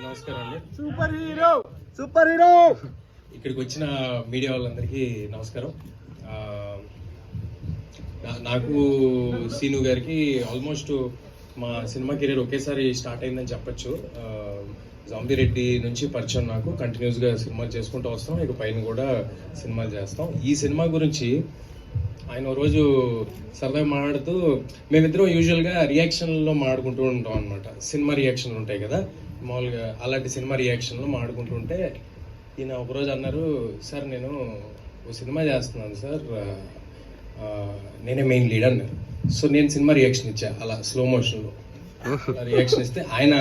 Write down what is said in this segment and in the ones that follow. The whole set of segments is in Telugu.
నమస్కారం అండి. సూపర్ హీరో ఇక్కడికి వచ్చిన మీడియా వాళ్ళందరికీ నమస్కారం. నాకు సీను గారికి ఆల్మోస్ట్ మా సినిమా కెరీర్ ఒకేసారి స్టార్ట్ అయిందని చెప్పొచ్చు. జాంబీ రెడ్డి నుంచి పరిచయం, నాకు కంటిన్యూస్గా సినిమాలు చేసుకుంటూ వస్తాం, ఇక పైన కూడా సినిమాలు చేస్తాం. ఈ సినిమా గురించి ఆయన రోజు సరదాగా మాట్లాడుతూ, మేమిద్దరం యూజువల్గా రియాక్షన్లో మాట్లాడుకుంటూ ఉంటాం అనమాట. సినిమా రియాక్షన్లు ఉంటాయి కదా మామూలుగా, అలాంటి సినిమా రియాక్షన్లో మాట్లాడుకుంటుంటే ఈయన ఒకరోజు అన్నారు, సార్ నేను ఓ సినిమా చేస్తున్నాను సార్, నేనే మెయిన్ లీడ్ అన్నారు. సో నేను సినిమా రియాక్షన్ ఇచ్చా, అలా స్లో మోషన్లో రియాక్షన్ ఇస్తే ఆయన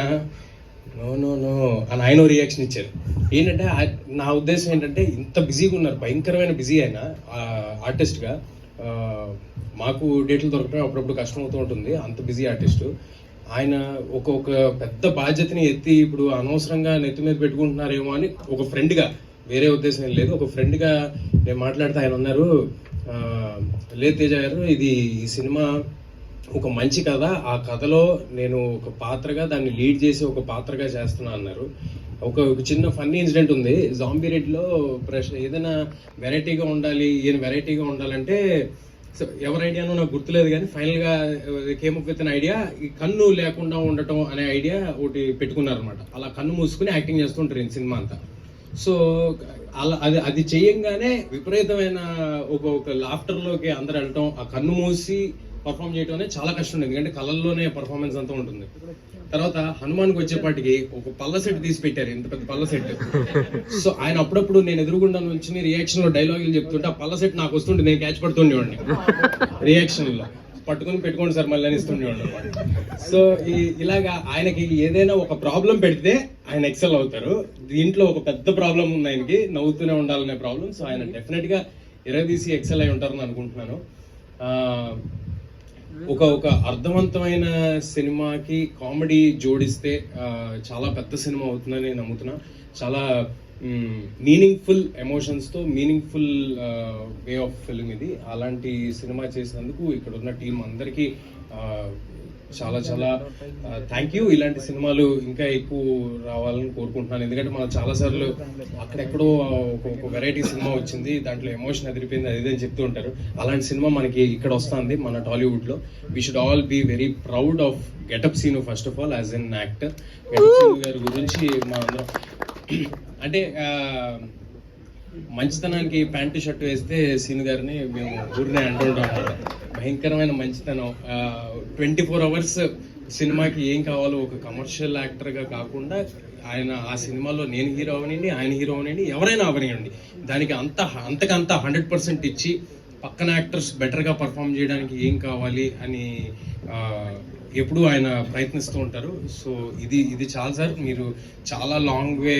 నో నో నో అని ఆయన రియాక్షన్ ఇచ్చారు. ఏంటంటే నా ఉద్దేశం ఏంటంటే, ఇంత బిజీగా ఉన్నారు, భయంకరమైన బిజీ ఆయన ఆర్టిస్ట్గా. మాకు డేట్లు దొరకడం అప్పుడప్పుడు కష్టం అవుతూ ఉంటుంది, అంత బిజీ ఆర్టిస్టు ఆయన. ఒక పెద్ద బాధ్యతని ఎత్తి ఇప్పుడు అనవసరంగా నెత్తి మీద పెట్టుకుంటున్నారేమో అని ఒక ఫ్రెండ్గా, వేరే ఉద్దేశం ఏం లేదు, ఒక ఫ్రెండ్గా నేను మాట్లాడితే ఆయన అన్నారు, లేదు తేజ గారు, ఇది ఈ సినిమా ఒక మంచి కథ, ఆ కథలో నేను ఒక పాత్రగా దాన్ని లీడ్ చేసి ఒక పాత్రగా చేస్తున్నా అన్నారు. ఒక చిన్న ఫన్నీ ఇన్సిడెంట్ ఉంది. జాంబీ రెడ్డిలో ఏదైనా వెరైటీగా ఉండాలి, ఈయన వెరైటీగా ఉండాలంటే ఎవరి ఐడియానో నాకు గుర్తులేదు, కానీ ఫైనల్గా came up with an idea, ఈ కన్ను లేకుండా ఉండటం అనే ఐడియా ఒకటి పెట్టుకున్నారనమాట. అలా కన్ను మూసుకుని యాక్టింగ్ చేస్తుంటారు ఈ సినిమా అంతా. సో అలా అది చేయంగానే విపరీతమైన ఒక లాఫ్టర్లోకి అందరు వెళ్ళటం, ఆ కన్ను మూసి పర్ఫామ్ చేయడం అనేది చాలా కష్టం ఉంది, ఎందుకంటే కళల్లోనే పర్ఫార్మెన్స్ అంతా ఉంటుంది. తర్వాత హనుమాన్కి వచ్చేపాటికి ఒక పల్ల సెట్ తీసి పెట్టారు, ఇంత పెద్ద పల్ల సెట్. సో ఆయన అప్పుడప్పుడు నేను ఎదురుగుండా నుంచి రియాక్షన్ లో డైలాగులు చెప్తుంటే ఆ పల్ల సెట్ నాకు వస్తుంటే నేను క్యాచ్ పడుతుండేవాడిని రియాక్షన్ లో, పట్టుకుని పెట్టుకోండి సార్ మళ్ళీ అనిస్తుండేవాడిని. సో ఇలాగా ఆయనకి ఏదైనా ఒక ప్రాబ్లం పెడితే ఆయన ఎక్సెల్ అవుతారు. దీంట్లో ఒక పెద్ద ప్రాబ్లం ఉంది ఆయనకి, నవ్వుతూనే ఉండాలనే ప్రాబ్లం. సో ఆయన డెఫినెట్ గా ఎరదీసి ఎక్సెల్ అయి ఉంటారని అనుకుంటున్నాను. ఒక అర్థవంతమైన సినిమాకి కామెడీ జోడిస్తే చాలా పెద్ద సినిమా అవుతుందని నేను నమ్ముతున్నా. చాలా మీనింగ్ఫుల్ ఎమోషన్స్తో మీనింగ్ఫుల్ వే ఆఫ్ ఫిల్మ్ ఇది. అలాంటి సినిమా చేసినందుకు ఇక్కడ ఉన్న టీం అందరికీ చాలా చాలా థ్యాంక్ యూ. ఇలాంటి సినిమాలు ఇంకా ఎక్కువ రావాలని కోరుకుంటున్నాను, ఎందుకంటే మనం చాలాసార్లు అక్కడెక్కడో ఒక వెరైటీ సినిమా వచ్చింది, దాంట్లో ఎమోషన్ ఎదిరిపోయింది, అది అని చెప్తూ ఉంటారు. అలాంటి సినిమా మనకి ఇక్కడ వస్తుంది మన టాలీవుడ్లో. We should all be very proud of Getup Seenu first of all as an actor. Getup Seenu గారి గురించి మా అందరం అంటే మంచితనానికి ప్యాంటు షర్ట్ వేస్తే సీను గారిని మేము ఊరినే అంటుంటాం అన్నమాట. భయంకరమైన మంచితనం. 24 hours సినిమాకి ఏం కావాలో ఒక కమర్షియల్ యాక్టర్గా కాకుండా ఆయన ఆ సినిమాలో నేను హీరో అవనండి, ఆయన హీరో అవనండి, ఎవరైనా అవనివ్వండి, దానికి అంతకంతా 100% ఇచ్చి పక్కన యాక్టర్స్ బెటర్గా పర్ఫామ్ చేయడానికి ఏం కావాలి అని ఎప్పుడూ ఆయన ప్రయత్నిస్తూ ఉంటారు. సో ఇది చాలా సార్, మీరు చాలా లాంగ్ వే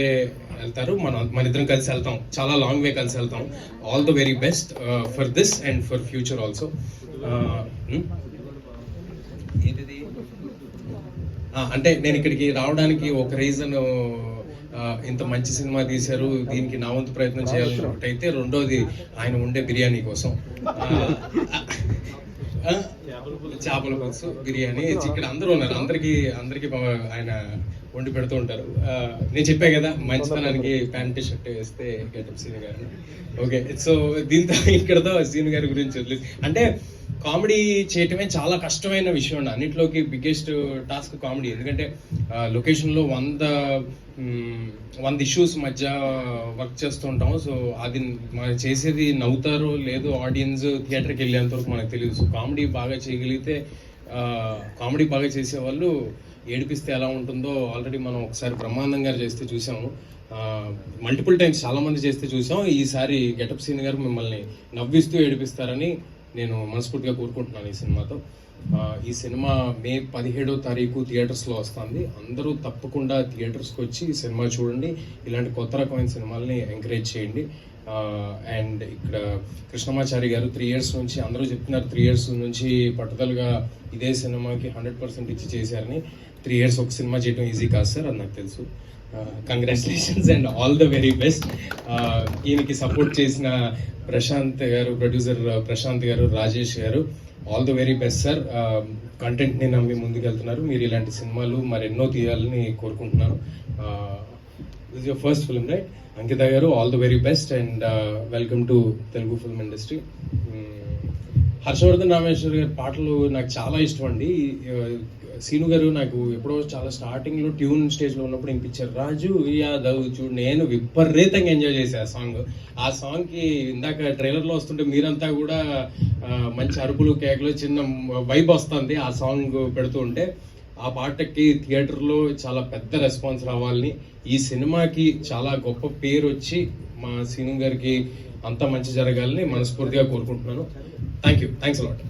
వెళ్తారు, మన ఇద్దరం కలిసి వెళ్తాం, చాలా లాంగ్ వే కలిసి వెళ్తాం. All the very best for this and for future also. ఏంటిది అంటే నేను ఇక్కడికి రావడానికి ఒక రీజన్, ఇంత మంచి సినిమా తీశారు, దీనికి నా వంతు ప్రయత్నం చేయాలని ఒకటైతే, రెండోది ఆయన ఉండే బిర్యానీ కోసం, చేపల పులుసు, బిర్యానీ. ఇక్కడ అందరూ ఉన్నారు, అందరికి ఆయన వండి పెడుతూ ఉంటారు. నేను చెప్పా కదా, మంచితనానికి ప్యాంట్ షర్ట్ వేస్తే గెటప్ సీను గారు. ఓకే, సో దీంతో ఇక్కడతో సీను గారి గురించి వదిలేదు. అంటే కామెడీ చేయటమే చాలా కష్టమైన విషయం అండి, అన్నింటిలోకి బిగ్గెస్ట్ టాస్క్ కామెడీ. ఎందుకంటే లొకేషన్లో 100 ఇష్యూస్ మధ్య వర్క్ చేస్తూ ఉంటాం. సో అది మనం చేసేది నవ్వుతారో లేదో ఆడియన్స్ థియేటర్కి వెళ్ళేంత వరకు మనకు తెలియదు. సో కామెడీ బాగా చేయగలిగితే, కామెడీ బాగా చేసేవాళ్ళు ఏడిపిస్తే ఎలా ఉంటుందో ఆల్రెడీ మనం ఒకసారి బ్రహ్మానందం గారు చేస్తే చూసాము, మల్టిపుల్ టైమ్స్ చాలా మంది చేస్తే చూసాం. ఈసారి గెటప్ సీన్ గారు మిమ్మల్ని నవ్విస్తూ ఏడిపిస్తారని నేను మనస్ఫూర్తిగా కోరుకుంటున్నాను ఈ సినిమాతో. ఈ సినిమా మే 17వ తారీఖు థియేటర్స్లో వస్తుంది. అందరూ తప్పకుండా థియేటర్స్కి వచ్చి ఈ సినిమా చూడండి, ఇలాంటి కొత్త రకమైన సినిమాలని ఎంకరేజ్ చేయండి. అండ్ ఇక్కడ కృష్ణమాచారి గారు 3 years నుంచి, అందరూ చెప్తున్నారు 3 years నుంచి పట్టుదలగా ఇదే సినిమాకి 100% ఇచ్చి చేశారని. 3 years ఒక సినిమా చేయడం ఈజీ కాదు సార్, అది నాకు తెలుసు. Congratulations and all the very best. ఈయనకి సపోర్ట్ చేసిన Prashanth garu, producer Prashanth garu, Rajesh garu, all the very best sir. కంటెంట్ని నమ్మి ముందుకెళ్తున్నారు. మీరు ఇలాంటి సినిమాలు మరెన్నో తీయాలని కోరుకుంటున్నాను. This your first film right? Ankitha garu, all the very best and welcome to Telugu film industry. Harshavardhan Rameshwar గారి పాటలు నాకు చాలా ఇష్టం అండి. సీను గారు నాకు ఎప్పుడో చాలా స్టార్టింగ్లో ట్యూన్ స్టేజ్లో ఉన్నప్పుడు వినిపించారు, రాజు యాదవ్ చూడు. నేను విపరీతంగా ఎంజాయ్ చేశాను ఆ సాంగ్. ఆ సాంగ్కి ఇందాక ట్రైలర్లో వస్తుంటే మీరంతా కూడా మంచి అరుపులు కేకలు చిన్న వైబ్ వస్తుంది ఆ సాంగ్ పెడుతూ ఉంటే. ఆ పాటకి థియేటర్లో చాలా పెద్ద రెస్పాన్స్ రావాలని, ఈ సినిమాకి చాలా గొప్ప పేరు వచ్చి మా సీను గారికి అంతా మంచి జరగాలని మనస్ఫూర్తిగా కోరుకుంటున్నాను. Thanks a lot.